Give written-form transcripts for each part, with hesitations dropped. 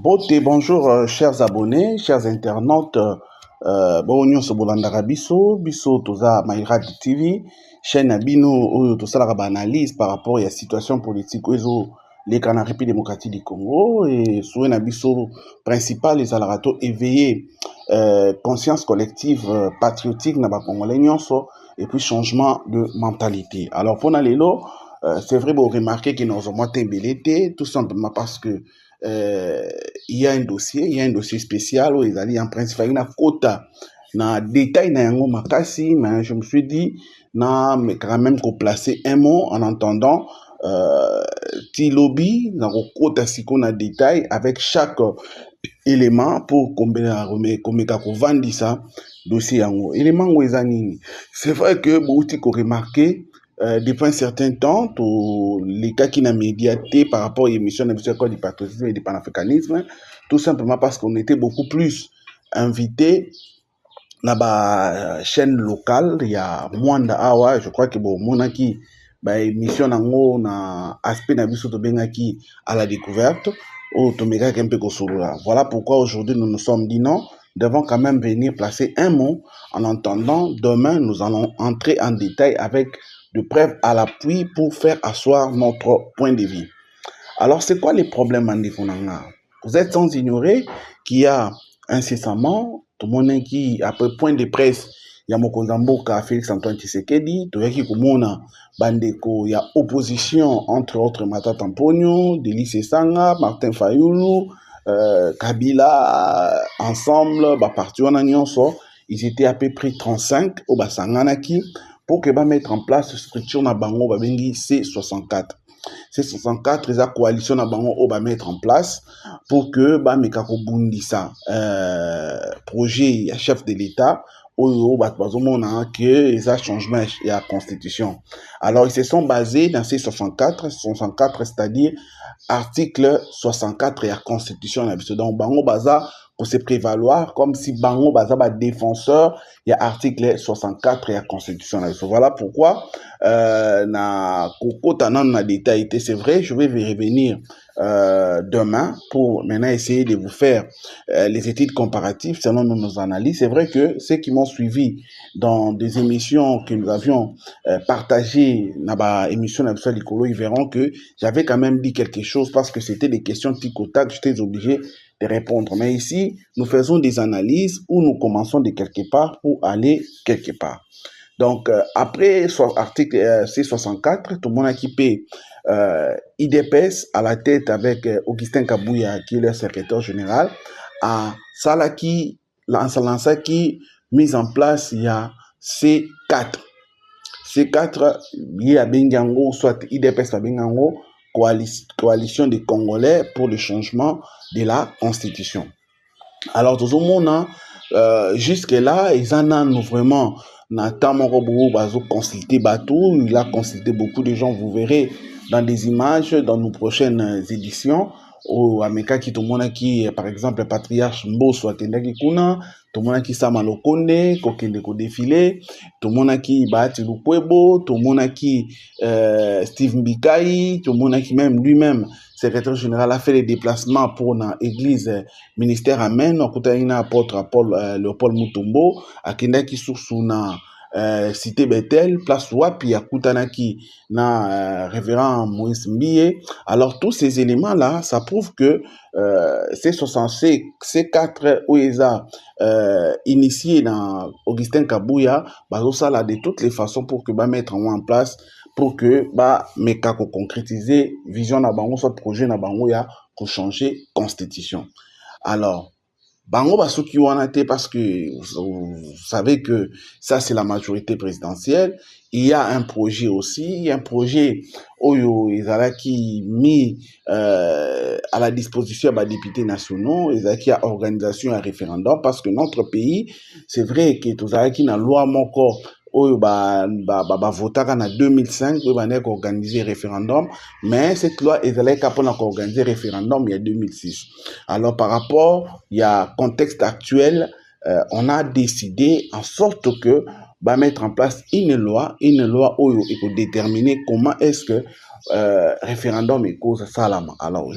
Bonjour, chers abonnés, chers internautes. Bon, nous sommes Bolandara Bisso, Toza Maïrad TV, chaîne Abino, tout ça, la analyse par rapport à la situation politique les Canaries démocratiques du Congo et sur un abisso principal, les alarato éveillés, conscience collective, patriotique, n'a pas congolais, et puis changement de mentalité. Alors, pour Nalélo, c'est vrai, vous remarquez que nous avons été tout simplement parce que il y a un dossier spécial où ils allaient en principe na quota na détail na yango makasi, mais je me suis dit mais quand même qu'on placer un mot en entendant ti lobby na quota siko na détail avec chaque élément pour combien ko vendre ça dossier yango élément nini. C'est vrai que beaucoup ko remarqué depuis un certain temps, les cas qui n'ont médiaté par rapport à l'émission du patriotisme et du panafricanisme, tout simplement parce qu'on était beaucoup plus invités dans la chaîne locale. Il y a Mwanda Awa, je crois que bon, monaki, émission nango na aspect na biso to bengaki à la découverte, ou tomeka kempe kosolula. Voilà pourquoi aujourd'hui nous nous sommes dit non, nous devons quand même venir placer un mot en entendant. Demain, nous allons entrer en détail avec de preuves à l'appui pour faire asseoir notre point de vue. Alors, c'est quoi les problèmes en Ndifonanga? Vous êtes sans ignorer qu'il y a incessamment, tout le monde qui, après point de presse, il y a Mokonzamboka, Félix Antoine Tshisekedi, tout le monde bandeko, il y a opposition, entre autres, Mata Tamponio, Délice Sanga, Martin Fayoulou, Kabila, ensemble, parti en Anyonso, ils étaient à peu près 35 au Basanganaki, pour que va mettre en place structure na bango ba bengi C64. C64 les coalition na bango o ba mettre en place pour que ba mekako bundisa projet ya chef de l'État oyo ba bazomona que les changement ya constitution. Alors ils se sont basés dans C64 c'est-à-dire article 64 ya constitution na biso. Donc bango baza pour se prévaloir comme si bango baza ba défenseur il y a article 64 et la constitution. Voilà pourquoi na kokota nan na détail, c'est vrai, je vais y revenir demain pour maintenant essayer de vous faire les études comparatives selon nos analyses. C'est vrai que ceux qui m'ont suivi dans des émissions que nous avions partagées dans l'émission de Licolo, ils verront que j'avais quand même dit quelque chose parce que c'était des questions tic au tac, j'étais obligé de répondre. Mais ici, nous faisons des analyses où nous commençons de quelque part pour aller quelque part. Donc, après article C64, tout le monde a équipé IDPS à la tête avec Augustin Kabouya, qui est le secrétaire général, à Salaki, qui mise en place, il y a C4. C4, il y a Bengango, soit IDPS à Bengango, coalition des Congolais pour le changement de la Constitution. Alors, tout le monde, jusque-là, ils en ont vraiment, consulté Batou, il a consulté beaucoup de gens, vous verrez dans des images, dans nos prochaines éditions, au Ameka qui tout le monde qui, par exemple, le patriarche Mbosso à Kendaki Kuna, tout le monde qui Sama Lokonde, Kokende ko défilé, tout le monde qui Bahati Lukwebo, tout le monde qui Steve Mbikai, tout le monde qui même lui-même, secrétaire général, a fait les déplacements pour l'église ministère Amen, on a une apôtre Paul Léopold Mutombo, à Kendaki Soussouna, cité Bethel, place Wapi, à Kutanaki, na révérend Moïse Mbie. Alors, tous ces éléments-là, ça prouve que ces 4 OESA initiés dans Augustin Kabouya, ça là de toutes les façons pour que mettre en place pour que meka ko concrétiser vision na bango soit projet na bango ya ko changer constitution. Alors bango basoki wana te parce que vous savez que ça c'est la majorité présidentielle. Il y a un projet aussi, un projet oyo ezalaki mis à la disposition des députés nationaux, ezalaki à organisation un référendum parce que notre pays, c'est vrai que tozalaki na loi moko oyo votaka na 2005 oyo bandeki organiser référendum, mais cette loi ezalaki mpona organiser référendum il y a 2006. Alors par rapport il y a contexte actuel, on a décidé en sorte que va mettre en place une loi où il faut déterminer comment est-ce que référendum et cause salama. Alors,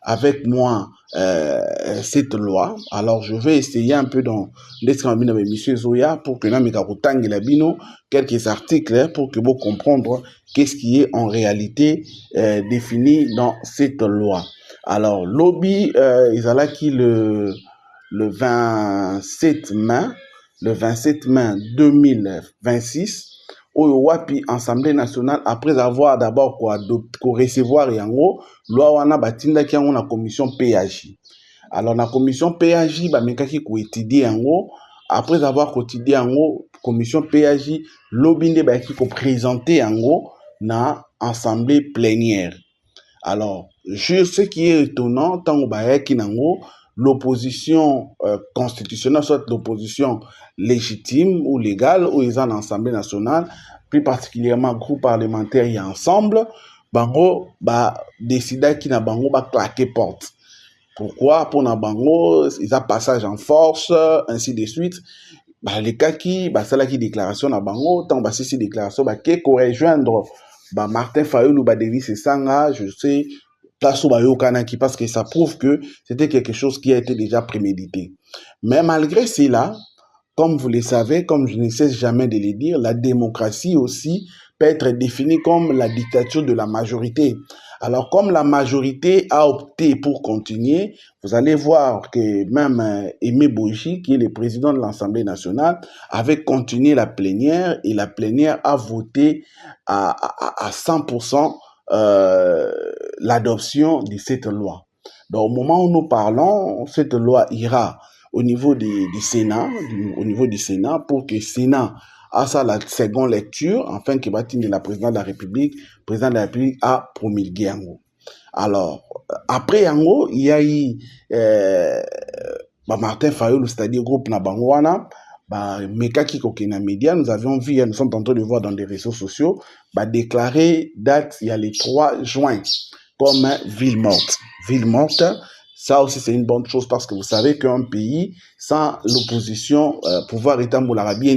avec moi, cette loi, alors je vais essayer un peu dans l'escambine avec M. Zoya pour que nous ayons quelques articles pour que vous compreniez qu'est-ce qui est en réalité défini dans cette loi. Alors, lobby, ils allaient qui le 27 mai, le 27 mai 2026, au Wapi Assemblée nationale, après avoir d'abord recevoir yango, loi wana batinda ki yango na commission PAJ. Alors, la commission PAJ, bamekaki ko étudier yango, après avoir étudié yango, commission PAJ, lobby ba ki ko présenter yango na assemblée plénière. Alors, ce qui est étonnant, tant au bayaki nango, l'opposition constitutionnelle, soit l'opposition légitime ou légale, où ils ont l'Assemblée nationale, plus particulièrement groupe parlementaire et ensemble, bango décida qui na bango claquer porte. Pourquoi? Pour na bango, ils ont passage en force, ainsi de suite. Les cas qui, ça qui déclaration na bango, tant ces déclaration, qui pourrait rejoindre Martin Fayulu ou Davis Sanga, je sais, parce que ça prouve que c'était quelque chose qui a été déjà prémédité. Mais malgré cela, comme vous le savez, comme je ne cesse jamais de le dire, la démocratie aussi peut être définie comme la dictature de la majorité. Alors, comme la majorité a opté pour continuer, vous allez voir que même Aimé Boji, qui est le président de l'Assemblée nationale, avait continué la plénière et la plénière a voté à 100% l'adoption de cette loi. Donc, au moment où nous parlons, cette loi ira au niveau du Sénat, pour que le Sénat a ça la seconde lecture, afin que la présidente de la République a promulgué yango. Alors, après yango, il y a eu Martin Fayulu, c'est-à-dire groupe na Bangwana, Mekaki Kokena Média, nous avions vu, nous sommes en train de voir dans les réseaux sociaux, déclarer date, il y a les 3 juin, comme ville morte. Ville morte, ça aussi c'est une bonne chose parce que vous savez qu'un pays sans l'opposition, pouvoir établir bien.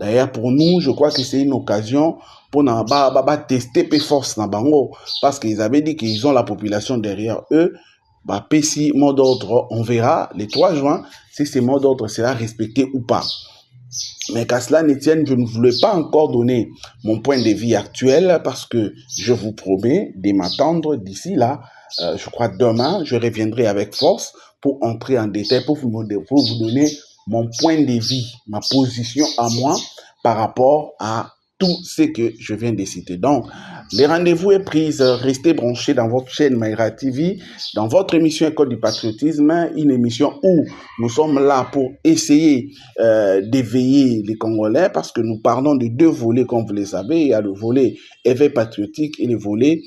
D'ailleurs, pour nous, je crois que c'est une occasion pour tester peu force na bango parce qu'ils avaient dit qu'ils ont la population derrière eux. PC mot d'ordre, on verra le 3 juin si ce mot d'ordre sera respecté ou pas. Mais qu'à cela ne tienne, je ne voulais pas encore donner mon point de vue actuel parce que je vous promets de m'attendre d'ici là. Je crois demain, je reviendrai avec force pour entrer en détail, pour vous donner mon point de vue, ma position à moi par rapport à tout ce que je viens de citer. Donc, les rendez-vous est prise. Restez branchés dans votre chaîne Maïra TV, dans votre émission École du Patriotisme, une émission où nous sommes là pour essayer d'éveiller les Congolais parce que nous parlons de 2 volets, comme vous le savez. Il y a le volet éveil patriotique et le volet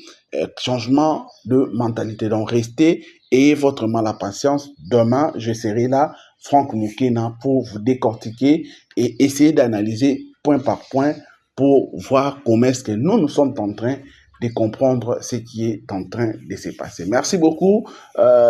changement de mentalité. Donc, restez, ayez votre mal à patience. Demain, je serai là, Franck Moukena, pour vous décortiquer et essayer d'analyser point par point pour voir comment est-ce que nous sommes en train de comprendre ce qui est en train de se passer. Merci beaucoup.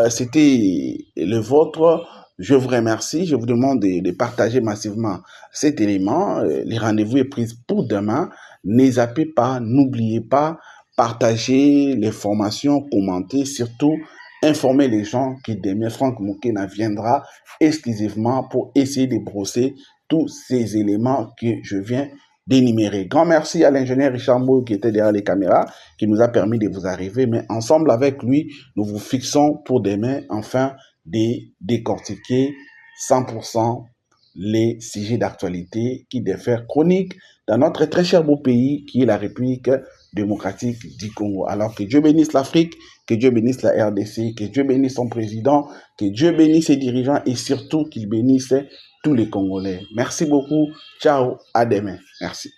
C'était le vôtre. Je vous remercie. Je vous demande de partager massivement cet élément. Les rendez-vous est pris pour demain. Ne zappez pas, n'oubliez pas, partagez les formations, commentez, surtout informer les gens que demain Franck Moukena viendra exclusivement pour essayer de brosser tous ces éléments que je viens d'énumérer. Grand merci à l'ingénieur Richard Moule qui était derrière les caméras, qui nous a permis de vous arriver. Mais ensemble avec lui, nous vous fixons pour demain, enfin, de décortiquer 100% les sujets d'actualité qui diffèrent chroniques dans notre très cher beau pays qui est la République démocratique du Congo. Alors que Dieu bénisse l'Afrique, que Dieu bénisse la RDC, que Dieu bénisse son président, que Dieu bénisse ses dirigeants et surtout qu'il bénisse tous les Congolais. Merci beaucoup. Ciao. À demain. Merci.